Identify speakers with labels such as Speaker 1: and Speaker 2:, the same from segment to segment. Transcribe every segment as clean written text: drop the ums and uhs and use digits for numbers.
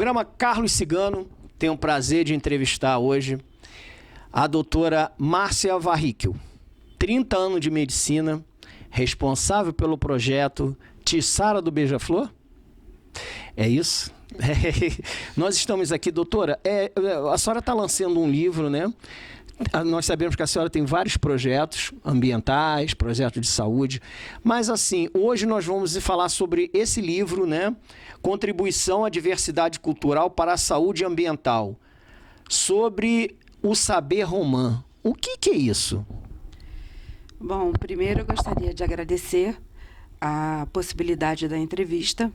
Speaker 1: Programa Carlos Cigano, tenho o prazer de entrevistar hoje a doutora Márcia Varríquel, 30 anos de medicina, responsável pelo projeto Tiçara do Beija-Flor? É isso? Nós estamos aqui, doutora, a senhora está lançando um livro, né? Nós sabemos que a senhora tem vários projetos ambientais, projetos de saúde, mas assim, hoje nós vamos falar sobre esse livro, né? Contribuição à diversidade cultural para a saúde ambiental, sobre o saber romã. O que é isso?
Speaker 2: Bom, primeiro eu gostaria de agradecer a possibilidade da entrevista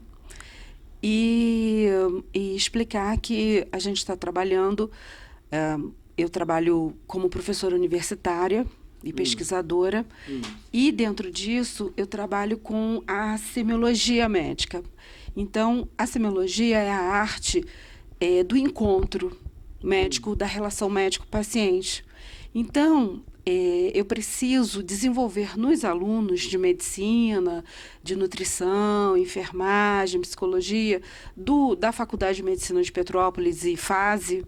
Speaker 2: e explicar que a gente está trabalhando. Eu trabalho como professora universitária e pesquisadora, e dentro disso eu trabalho com a semiologia médica. Então, a semiologia é a arte do encontro médico, da relação médico-paciente. Então, eu preciso desenvolver nos alunos de medicina, de nutrição, enfermagem, psicologia, da Faculdade de Medicina de Petrópolis e FASE,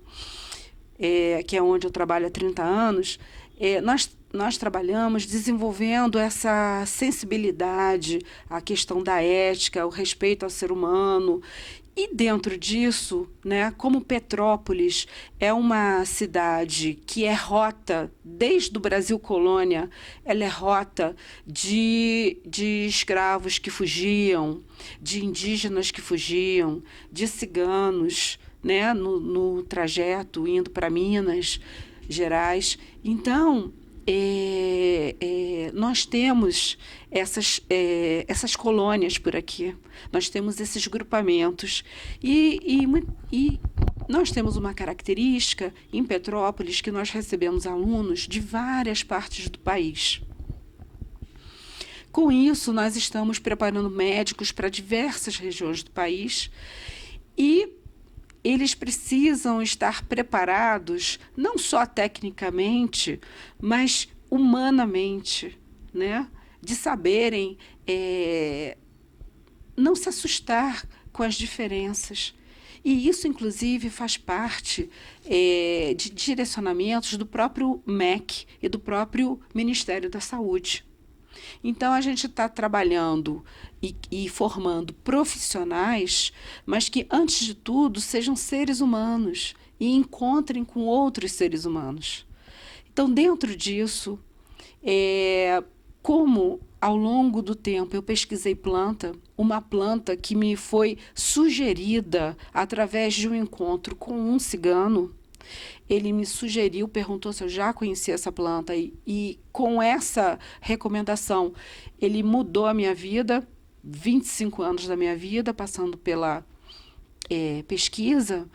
Speaker 2: que é onde eu trabalho há 30 anos, nós trabalhamos desenvolvendo essa sensibilidade à questão da ética, o respeito ao ser humano. E dentro disso, né, como Petrópolis é uma cidade que é rota, desde o Brasil colônia, ela é rota de escravos que fugiam, de indígenas que fugiam, de ciganos, né, no trajeto indo para Minas Gerais. Então, nós temos essas colônias por aqui, nós temos esses grupamentos e nós temos uma característica em Petrópolis, que nós recebemos alunos de várias partes do país. Com isso, nós estamos preparando médicos para diversas regiões do país e eles precisam estar preparados, não só tecnicamente, mas humanamente, né? De saberem não se assustar com as diferenças. E isso, inclusive, faz parte de direcionamentos do próprio MEC e do próprio Ministério da Saúde. Então, a gente está trabalhando e formando profissionais, mas que, antes de tudo, sejam seres humanos e encontrem com outros seres humanos. Então, dentro disso, como ao longo do tempo eu pesquisei uma planta que me foi sugerida através de um encontro com um cigano. Ele me sugeriu, perguntou se eu já conhecia essa planta e com essa recomendação ele mudou a minha vida, 25 anos da minha vida, passando pela pesquisa,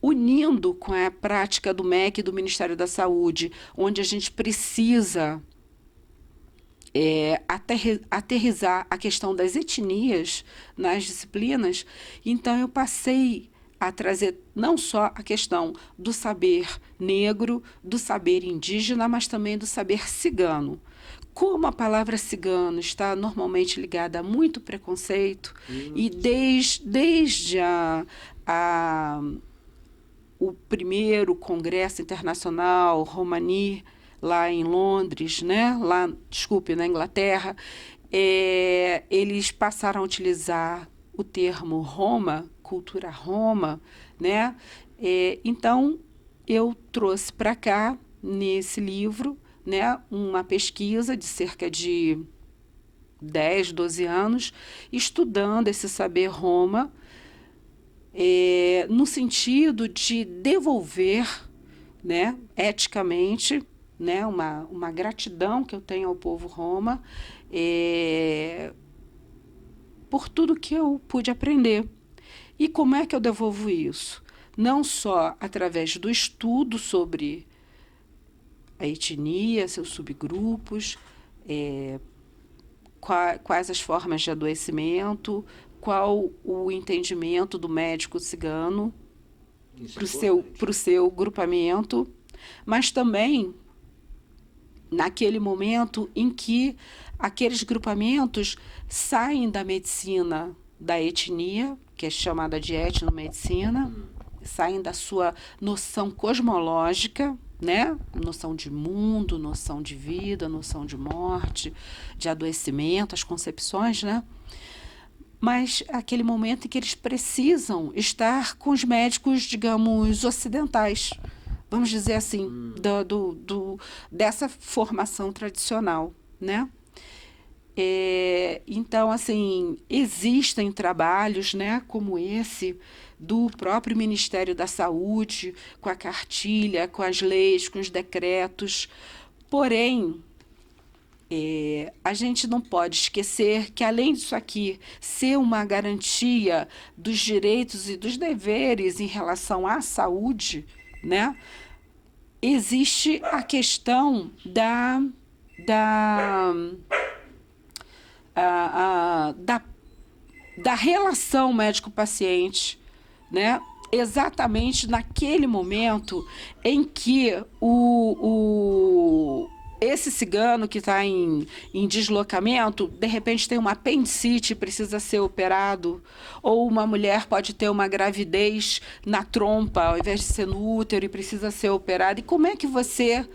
Speaker 2: unindo com a prática do MEC e do Ministério da Saúde, onde a gente precisa aterrissar a questão das etnias nas disciplinas. Então eu passei a trazer não só a questão do saber negro, do saber indígena, mas também do saber cigano. Como a palavra cigano está normalmente ligada a muito preconceito, e desde o primeiro Congresso Internacional Romani, lá em Londres, né? Na Inglaterra, eles passaram a utilizar o termo Roma, cultura Roma, né? Então, eu trouxe para cá, nesse livro, né, uma pesquisa de cerca de 10, 12 anos, estudando esse saber Roma, no sentido de devolver, né, eticamente, né, uma gratidão que eu tenho ao povo Roma, por tudo que eu pude aprender. E como é que eu devolvo isso? Não só através do estudo sobre a etnia, seus subgrupos, quais as formas de adoecimento, qual o entendimento do médico cigano para o seu grupamento, mas também naquele momento em que aqueles grupamentos saem da medicina da etnia, que é chamada de etnomedicina, saem da sua noção cosmológica, né? Noção de mundo, noção de vida, noção de morte, de adoecimento, as concepções, né? Mas aquele momento em que eles precisam estar com os médicos, digamos, ocidentais, vamos dizer assim, dessa formação tradicional, né? Então, assim, existem trabalhos, né, como esse do próprio Ministério da Saúde, com a cartilha, com as leis, com os decretos, porém, a gente não pode esquecer que, além disso aqui ser uma garantia dos direitos e dos deveres em relação à saúde, né, existe a questão da relação médico-paciente, né? Exatamente naquele momento em que esse cigano que está em deslocamento, de repente tem uma apendicite e precisa ser operado, ou uma mulher pode ter uma gravidez na trompa, ao invés de ser no útero, e precisa ser operada. E como é que você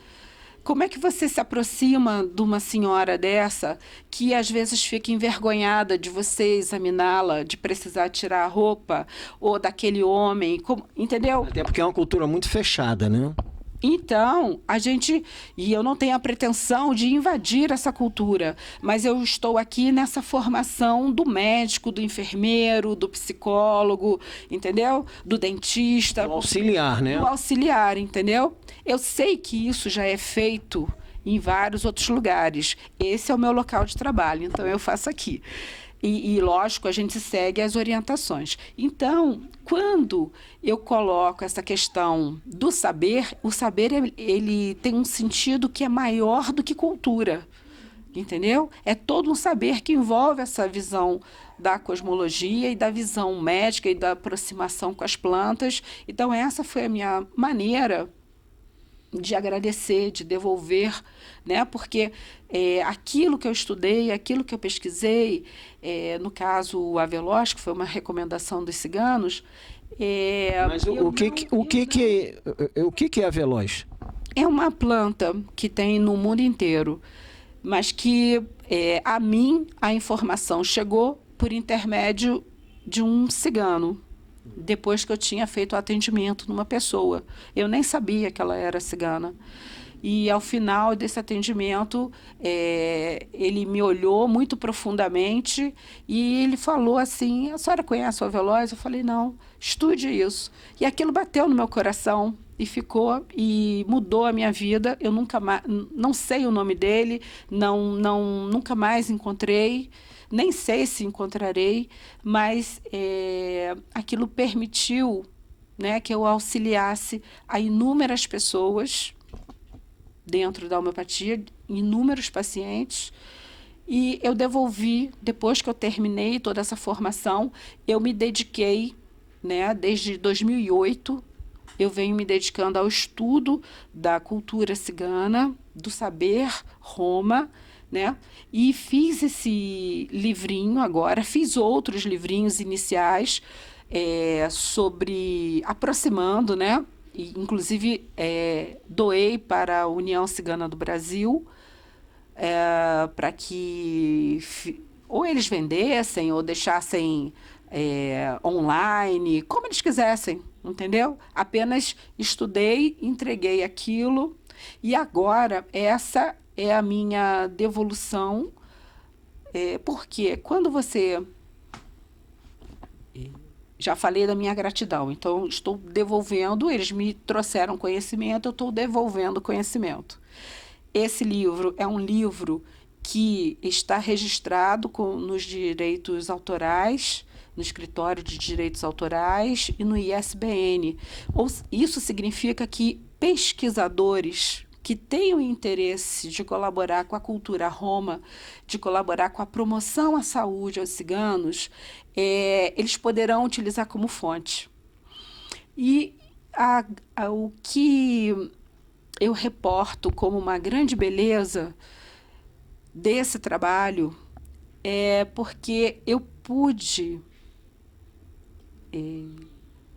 Speaker 2: se aproxima de uma senhora dessa que às vezes fica envergonhada de você examiná-la, de precisar tirar a roupa, ou daquele homem, entendeu?
Speaker 1: Até porque é uma cultura muito fechada, né?
Speaker 2: Então, e eu não tenho a pretensão de invadir essa cultura, mas eu estou aqui nessa formação do médico, do enfermeiro, do psicólogo, entendeu? Do dentista.
Speaker 1: Do auxiliar, né?
Speaker 2: Do auxiliar, entendeu? Eu sei que isso já é feito em vários outros lugares. Esse é o meu local de trabalho, então eu faço aqui. E, lógico, a gente segue as orientações. Então, quando eu coloco essa questão do saber, o saber ele tem um sentido que é maior do que cultura, entendeu? É todo um saber que envolve essa visão da cosmologia e da visão médica e da aproximação com as plantas. Então, essa foi a minha maneira de agradecer, de devolver, né? Porque aquilo que eu estudei, aquilo que eu pesquisei, no caso o Aveloz, que foi uma recomendação dos ciganos.
Speaker 1: Mas o que é Aveloz?
Speaker 2: É uma planta que tem no mundo inteiro, mas que a mim a informação chegou por intermédio de um cigano. Depois que eu tinha feito o atendimento numa pessoa. Eu nem sabia que ela era cigana. E, ao final desse atendimento, ele me olhou muito profundamente e ele falou assim, a senhora conhece o Aveloz? Eu falei, não, estude isso. E aquilo bateu no meu coração e ficou, e mudou a minha vida. Eu nunca mais, não sei o nome dele, nunca mais encontrei. Nem sei se encontrarei, mas aquilo permitiu, né, que eu auxiliasse a inúmeras pessoas dentro da homeopatia, inúmeros pacientes, e eu devolvi, depois que eu terminei toda essa formação, eu me dediquei, né, desde 2008, eu venho me dedicando ao estudo da cultura cigana, do saber Roma, né? E fiz esse livrinho agora, fiz outros livrinhos iniciais sobre aproximando, né? E, inclusive, doei para a União Cigana do Brasil, para que ou eles vendessem ou deixassem online, como eles quisessem, entendeu? Apenas estudei, entreguei aquilo, e agora essa é a minha devolução, porque quando você... Já falei da minha gratidão, então estou devolvendo, eles me trouxeram conhecimento, eu estou devolvendo conhecimento. Esse livro é um livro que está registrado nos direitos autorais, no Escritório de Direitos Autorais e no ISBN. Isso significa que pesquisadores que tenham interesse de colaborar com a cultura Roma, de colaborar com a promoção à saúde aos ciganos, eles poderão utilizar como fonte. E o que eu reporto como uma grande beleza desse trabalho é porque eu pude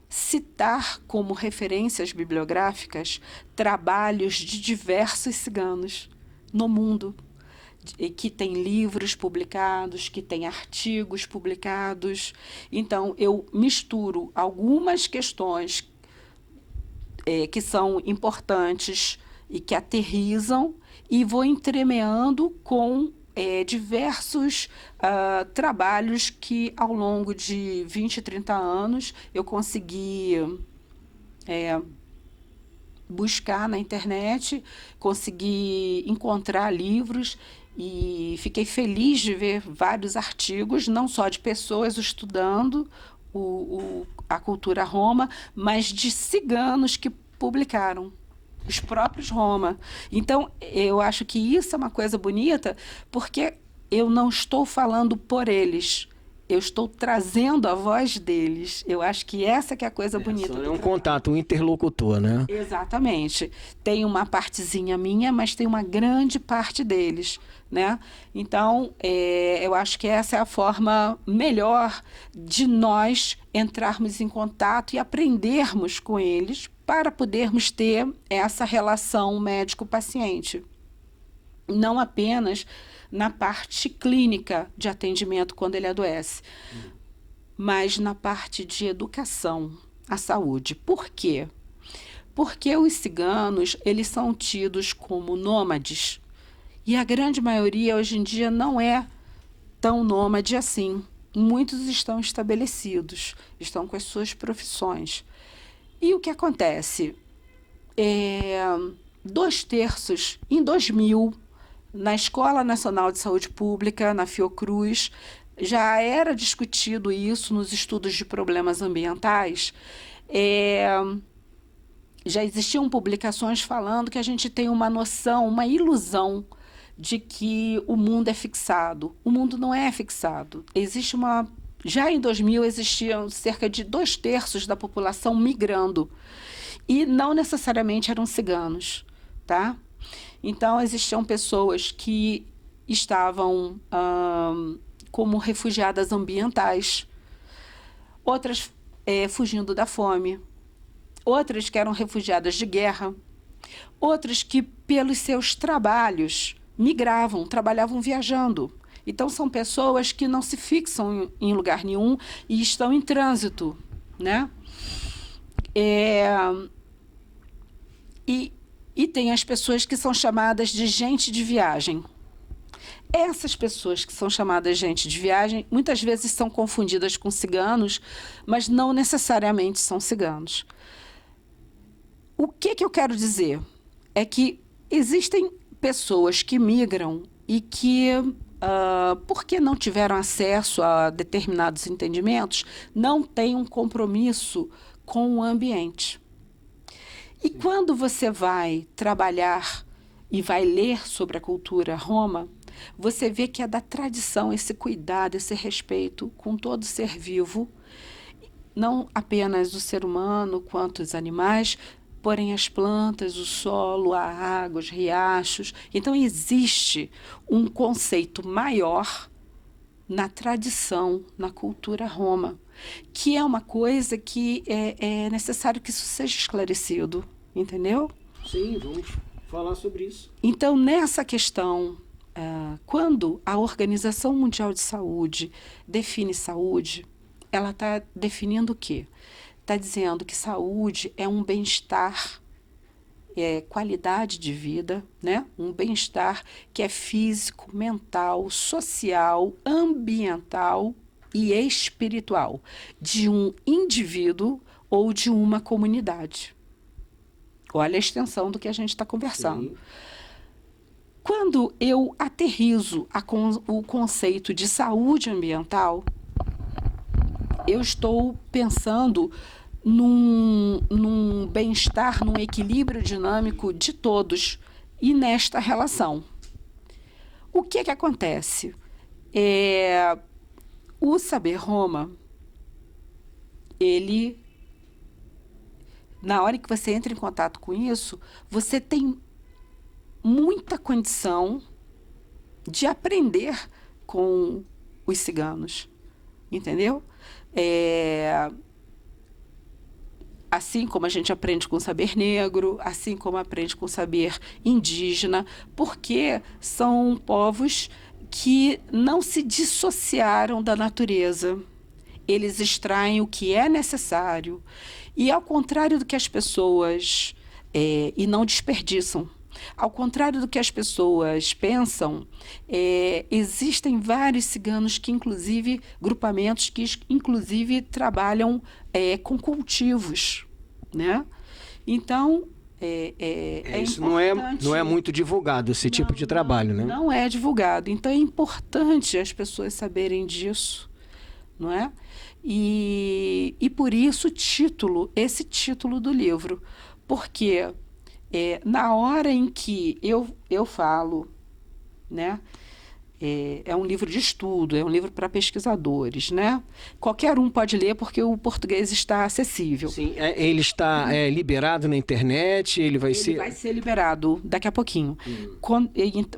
Speaker 2: citar como referências bibliográficas trabalhos de diversos ciganos no mundo, que tem livros publicados, que tem artigos publicados. Então, eu misturo algumas questões que são importantes e que aterrizam e vou entremeando com diversos trabalhos que, ao longo de 20, 30 anos, eu consegui buscar na internet, consegui encontrar livros e fiquei feliz de ver vários artigos, não só de pessoas estudando a cultura Roma, mas de ciganos que publicaram, os próprios Roma. Então, eu acho que isso é uma coisa bonita, porque eu não estou falando por eles, eu estou trazendo a voz deles. Eu acho que essa que é a coisa bonita.
Speaker 1: É um contato, um interlocutor, né?
Speaker 2: Exatamente. Tem uma partezinha minha, mas tem uma grande parte deles, né? Então, eu acho que essa é a forma melhor de nós entrarmos em contato e aprendermos com eles para podermos ter essa relação médico-paciente. Não apenas na parte clínica de atendimento quando ele adoece, mas na parte de educação à saúde. Por quê? Porque os ciganos, eles são tidos como nômades, e a grande maioria hoje em dia não é tão nômade assim. Muitos estão estabelecidos, estão com as suas profissões. E o que acontece? 2/3, em 2000, na Escola Nacional de Saúde Pública, na Fiocruz, já era discutido isso nos estudos de problemas ambientais. Já existiam publicações falando que a gente tem uma noção, uma ilusão de que o mundo é fixado. O mundo não é fixado. Já em 2000 existiam cerca de 2/3 da população migrando. E não necessariamente eram ciganos, tá? Então, existiam pessoas que estavam como refugiadas ambientais, outras fugindo da fome, outras que eram refugiadas de guerra, outras que, pelos seus trabalhos, migravam, trabalhavam viajando. Então, são pessoas que não se fixam em lugar nenhum e estão em trânsito, né? E tem as pessoas que são chamadas de gente de viagem. Essas pessoas que são chamadas de gente de viagem, muitas vezes são confundidas com ciganos, mas não necessariamente são ciganos. O que eu quero dizer? É que existem pessoas que migram e que, porque não tiveram acesso a determinados entendimentos, não têm um compromisso com o ambiente. E quando você vai trabalhar e vai ler sobre a cultura Roma, você vê que é da tradição esse cuidado, esse respeito com todo ser vivo, não apenas o ser humano quanto os animais, porém as plantas, o solo, a água, os riachos. Então existe um conceito maior na tradição, na cultura Roma, que é uma coisa que é necessário que isso seja esclarecido, entendeu?
Speaker 1: Sim, vamos falar sobre isso.
Speaker 2: Então, nessa questão, quando a Organização Mundial de Saúde define saúde, ela está definindo o quê? Está dizendo que saúde é um bem-estar, qualidade de vida, né? Um bem-estar que é físico, mental, social, ambiental e espiritual de um indivíduo ou de uma comunidade. Olha a extensão do que a gente está conversando. Sim. Quando eu aterrizo o conceito de saúde ambiental, eu estou pensando num bem-estar, num equilíbrio dinâmico de todos e nesta relação. O que acontece? O Saber Roma, ele, na hora que você entra em contato com isso, você tem muita condição de aprender com os ciganos, entendeu? assim como a gente aprende com o saber negro, assim como aprende com o saber indígena, porque são povos que não se dissociaram da natureza. Eles extraem o que é necessário. E ao contrário do que as pessoas... e não desperdiçam. Ao contrário do que as pessoas pensam, existem vários ciganos que, inclusive, grupamentos que, inclusive, trabalham com cultivos, né? Então,
Speaker 1: isso
Speaker 2: importante.
Speaker 1: não é muito divulgado, esse tipo de trabalho, né?
Speaker 2: Não é divulgado. Então, é importante as pessoas saberem disso, não é? E por isso esse título do livro. Porque na hora em que eu falo, né? É um livro de estudo, é um livro para pesquisadores, né? Qualquer um pode ler porque o português está acessível.
Speaker 1: Sim, ele está liberado na internet, ele vai
Speaker 2: ser liberado daqui a pouquinho.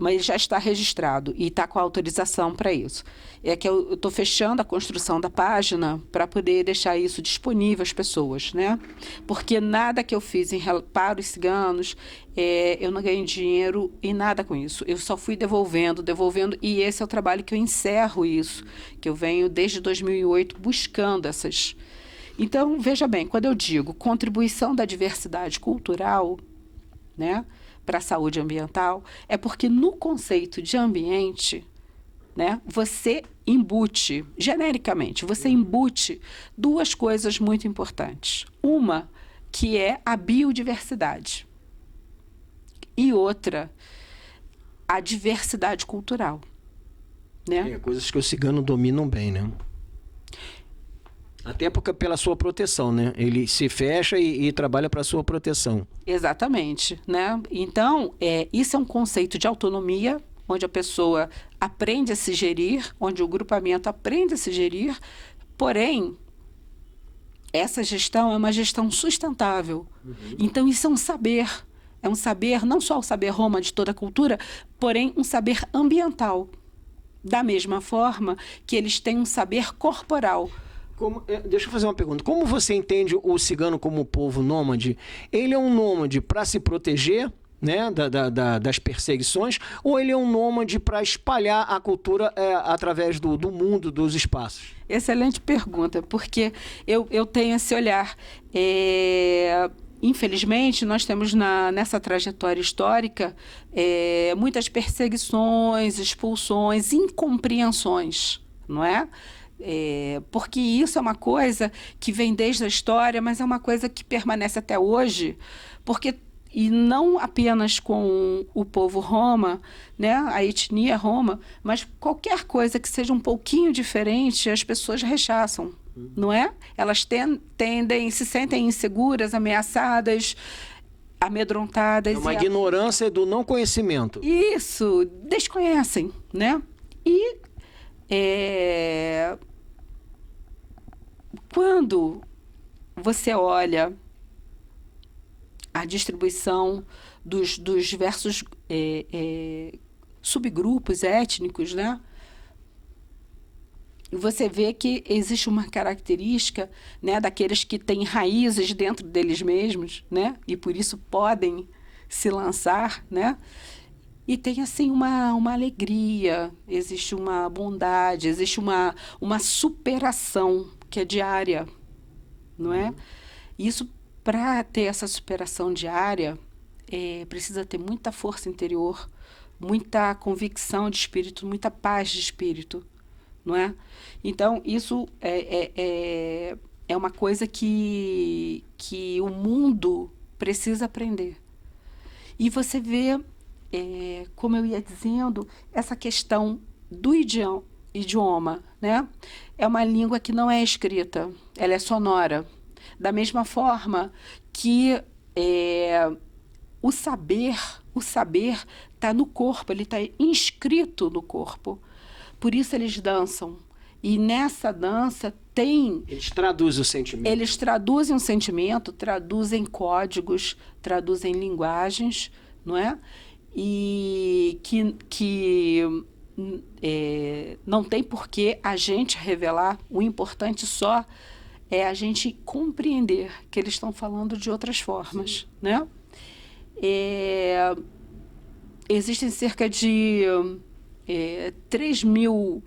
Speaker 2: Mas já está registrado e está com autorização para isso. É que eu estou fechando a construção da página para poder deixar isso disponível às pessoas, né? Porque nada que eu fiz para os ciganos, eu não ganhei dinheiro e nada com isso. Eu só fui devolvendo, e esse é o trabalho que eu encerro isso, que eu venho desde 2008 buscando essas... Então, veja bem, quando eu digo contribuição da diversidade cultural, né, para a saúde ambiental, é porque no conceito de ambiente, né, você embute, genericamente, você embute duas coisas muito importantes. Uma, que é a biodiversidade, e outra, a diversidade cultural. Né?
Speaker 1: Coisas que os ciganos dominam bem, né? Até porque pela sua proteção, né? Ele se fecha e trabalha para a sua proteção.
Speaker 2: Exatamente, né? Então, isso é um conceito de autonomia, onde a pessoa aprende a se gerir, onde o grupamento aprende a se gerir, porém, essa gestão é uma gestão sustentável. Então, isso é um saber, não só o saber Roma de toda a cultura, porém um saber ambiental. Da mesma forma que eles têm um saber corporal.
Speaker 1: Deixa eu fazer uma pergunta. Como você entende o cigano como povo nômade? Ele é um nômade para se proteger, né, das perseguições, ou ele é um nômade para espalhar a cultura através do mundo, dos espaços?
Speaker 2: Excelente pergunta, porque eu tenho esse olhar. Infelizmente, nós temos nessa trajetória histórica muitas perseguições, expulsões, incompreensões, não é? Porque isso é uma coisa que vem desde a história, mas é uma coisa que permanece até hoje, e não apenas com o povo Roma, né, a etnia Roma, mas qualquer coisa que seja um pouquinho diferente, as pessoas rechaçam. Não é? Elas se sentem inseguras, ameaçadas, amedrontadas.
Speaker 1: É uma ignorância do não conhecimento.
Speaker 2: Isso, desconhecem, né? E quando você olha a distribuição dos diversos subgrupos étnicos, né? E você vê que existe uma característica, né, daqueles que têm raízes dentro deles mesmos, né, e por isso podem se lançar, né, e tem assim uma alegria, existe uma bondade, existe uma superação que é diária, não é? Isso, para ter essa superação diária, precisa ter muita força interior, muita convicção de espírito, muita paz de espírito. Não é? Então, isso é uma coisa que o mundo precisa aprender. E você vê, como eu ia dizendo, essa questão do idioma, né? É uma língua que não é escrita, ela é sonora. Da mesma forma que o saber está no corpo, ele está inscrito no corpo. Por isso eles dançam. E nessa dança tem...
Speaker 1: Eles traduzem o sentimento.
Speaker 2: Eles traduzem o sentimento, traduzem códigos, traduzem linguagens, não é? E que não tem por que a gente revelar. O importante só é a gente compreender que eles estão falando de outras formas, né? Existem cerca de 3.000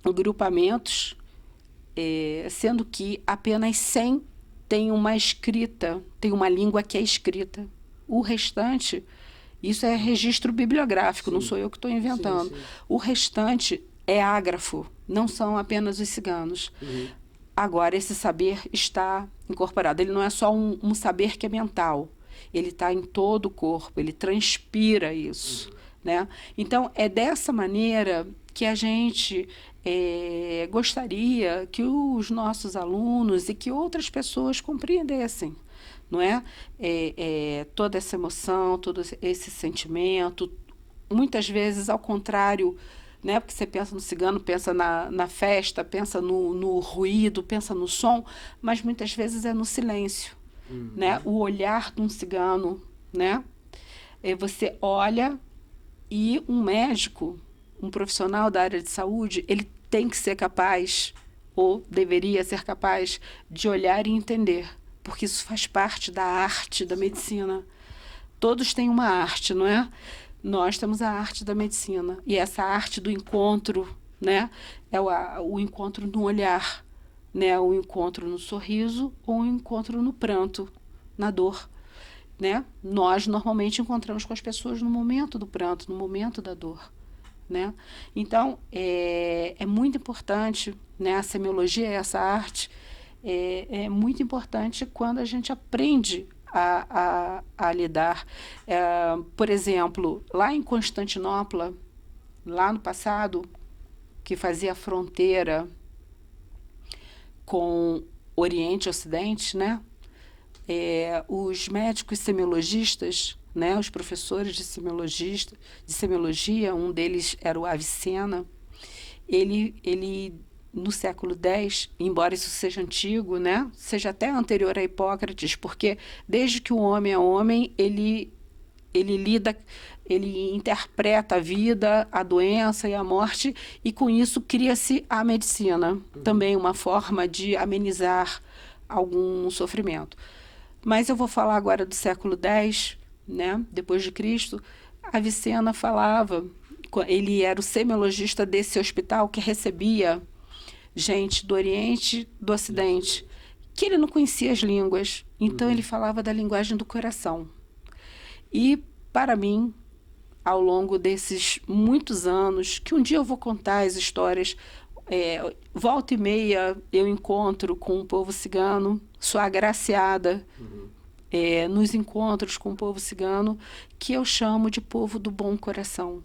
Speaker 2: agrupamentos, sendo que apenas 100 tem uma escrita, tem uma língua que é escrita. O restante, isso é registro bibliográfico, não sou eu que estou inventando. O restante é ágrafo, não são apenas os ciganos. Agora, esse saber está incorporado. Ele não é só um saber que é mental, ele está em todo o corpo, ele transpira isso. Né? Então, é dessa maneira que a gente gostaria que os nossos alunos e que outras pessoas compreendessem, não é? Toda essa emoção, todo esse sentimento, muitas vezes ao contrário, né? Porque você pensa no cigano, pensa na festa, pensa no ruído, pensa no som, mas muitas vezes é no silêncio, né? O olhar de um cigano, né? Você olha e um médico, um profissional da área de saúde, ele tem que ser capaz, ou deveria ser capaz, de olhar e entender, porque isso faz parte da arte da medicina. Todos têm uma arte, não é? Nós temos a arte da medicina, e essa arte do encontro, né, é o encontro no olhar, né, o encontro no sorriso ou o encontro no pranto, na dor. Né? Nós normalmente encontramos com as pessoas no momento do pranto, no momento da dor. Né? Então, é muito importante, né, a semiologia, essa arte, é muito importante quando a gente aprende a lidar. Por exemplo, lá em Constantinopla, lá no passado, que fazia fronteira com Oriente e Ocidente, né? Os médicos semiologistas, né, os professores de semiologia, um deles era o Avicena, ele no século X, embora isso seja antigo, né, seja até anterior a Hipócrates, porque desde que o homem é homem, ele lida, ele interpreta a vida, a doença e a morte, e com isso cria-se a medicina, também uma forma de amenizar algum sofrimento. Mas eu vou falar agora do século X, né, depois de Cristo. Avicena falava, ele era o semiologista desse hospital que recebia gente do Oriente, do Ocidente, que ele não conhecia as línguas, então ele falava da linguagem do coração. E, para mim, ao longo desses muitos anos, que um dia eu vou contar as histórias, volta e meia eu encontro com o povo cigano, sou agraciada nos encontros com o povo cigano, que eu chamo de povo do bom coração.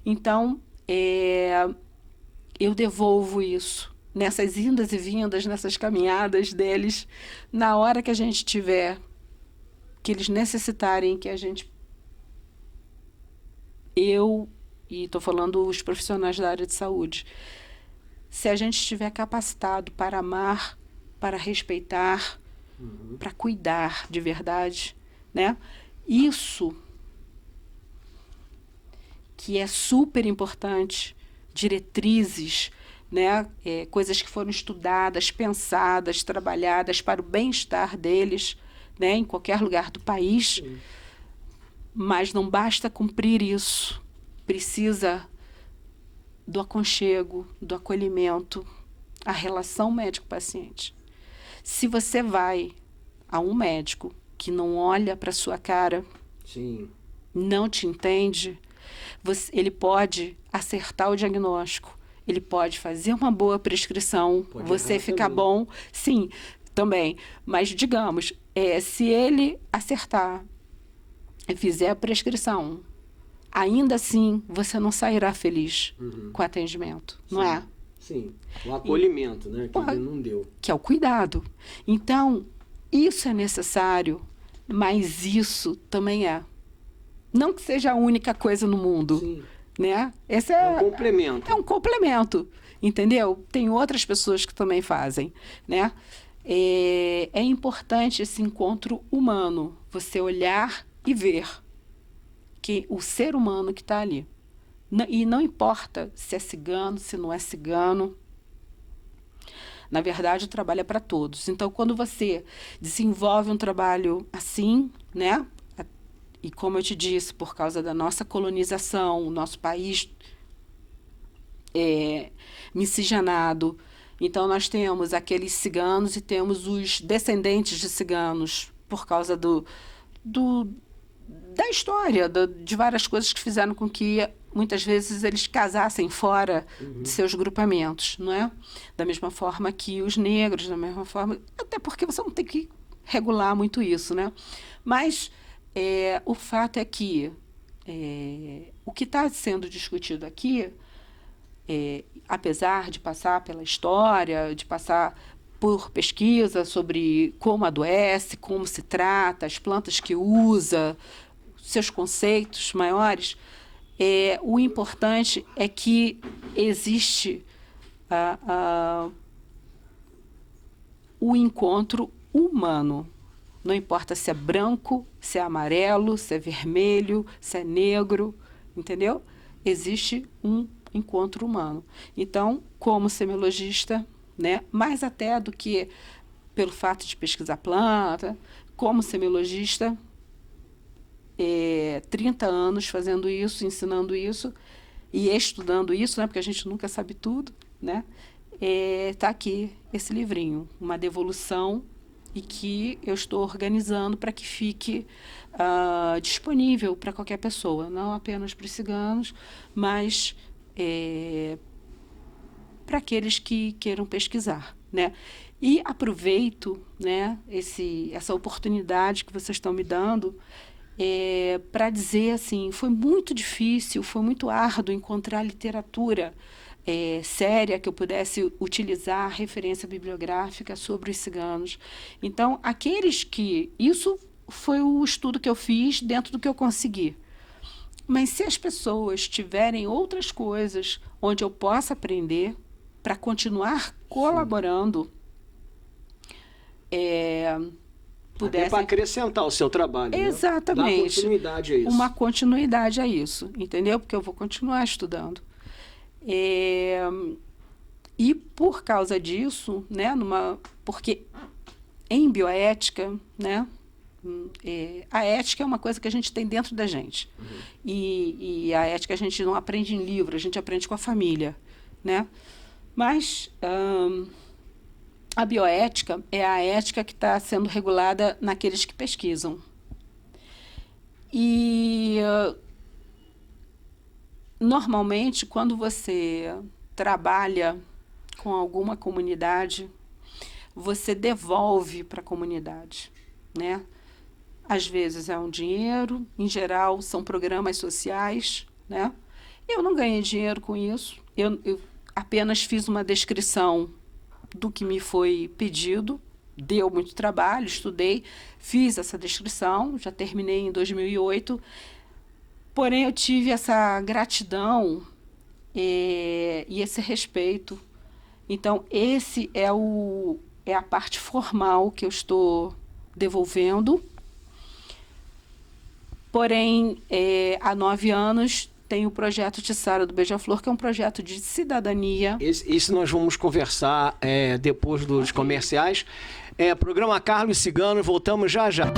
Speaker 2: Então, eu devolvo isso nessas indas e vindas, nessas caminhadas deles, na hora que a gente tiver, que eles necessitarem, que a gente... e estou falando os profissionais da área de saúde, se a gente estiver capacitado para amar, para respeitar, para cuidar de verdade, né? Isso que é super importante, diretrizes, né? Coisas que foram estudadas, pensadas, trabalhadas para o bem-estar deles, né? Em qualquer lugar do país. Mas não basta cumprir isso, precisa do aconchego, do acolhimento, a relação médico-paciente. Se você vai a um médico que não olha para a sua cara, não te entende, ele pode acertar o diagnóstico, ele pode fazer uma boa prescrição, você ficar bom, sim, também. Mas, digamos, se ele acertar e fizer a prescrição, ainda assim você não sairá feliz com o atendimento, não é?
Speaker 1: Sim, o acolhimento, né, que ele não deu.
Speaker 2: Que é o cuidado. Então, isso é necessário, mas isso também é. Não que seja a única coisa no mundo, né? Esse
Speaker 1: é um complemento.
Speaker 2: É um complemento, entendeu? Tem outras pessoas que também fazem, né? É importante esse encontro humano, você olhar e ver que o ser humano que está ali. E não importa se é cigano, se não é cigano, Na verdade, o trabalho é para todos. Então, quando você desenvolve um trabalho assim, né? E como eu te disse, por causa da nossa colonização, o nosso país miscigenado. Então, nós temos aqueles ciganos e temos os descendentes de ciganos, por causa da história, de várias coisas que fizeram com que, muitas vezes, eles casassem fora de seus grupamentos, não é? Da mesma forma que os negros, da mesma forma... Até porque você não tem que regular muito isso, né? Mas o fato é que o que está sendo discutido aqui, apesar de passar pela história, de passar por pesquisa sobre como adoece, como se trata, as plantas que usa, seus conceitos maiores, o importante é que existe o encontro humano. Não importa se é branco, se é amarelo, se é vermelho, se é negro, entendeu? Existe um encontro humano. Então, como semiologista, né, mais até do que pelo fato de pesquisar planta, como semiologista, 30 anos fazendo isso, ensinando isso e estudando isso, né, porque a gente nunca sabe tudo, né? Tá aqui esse livrinho, uma devolução, e que eu estou organizando para que fique disponível para qualquer pessoa, não apenas para os ciganos, mas para aqueles que queiram pesquisar, né? E aproveito, né, essa oportunidade que vocês estão me dando para dizer assim, foi muito difícil, foi muito árduo encontrar literatura séria que eu pudesse utilizar, referência bibliográfica sobre os ciganos. Então, aqueles que... Isso foi o estudo que eu fiz dentro do que eu consegui. Mas se as pessoas tiverem outras coisas onde eu possa aprender para continuar colaborando,
Speaker 1: pudessem... Até para acrescentar o seu trabalho.
Speaker 2: Exatamente.
Speaker 1: Dar continuidade a isso.
Speaker 2: Uma continuidade a isso, entendeu? Porque eu vou continuar estudando. E por causa disso, né, porque em bioética, né, a ética é uma coisa que a gente tem dentro da gente. E a ética a gente não aprende em livro, a gente aprende com a família, né? Mas a bioética é a ética que está sendo regulada naqueles que pesquisam. E normalmente, quando você trabalha com alguma comunidade, você devolve para a comunidade, né? Às vezes é um dinheiro, em geral são programas sociais, né? Eu não ganhei dinheiro com isso, eu apenas fiz uma descrição do que me foi pedido, deu muito trabalho, estudei, fiz essa descrição, já terminei em 2008, porém eu tive essa gratidão e esse respeito. Então, esse é a parte formal que eu estou devolvendo. Porém, há 9 anos, tem o projeto Tiçara do Beija-Flor, que é um projeto de cidadania.
Speaker 1: Isso nós vamos conversar depois dos comerciais. Programa Carlos Cigano, voltamos já já.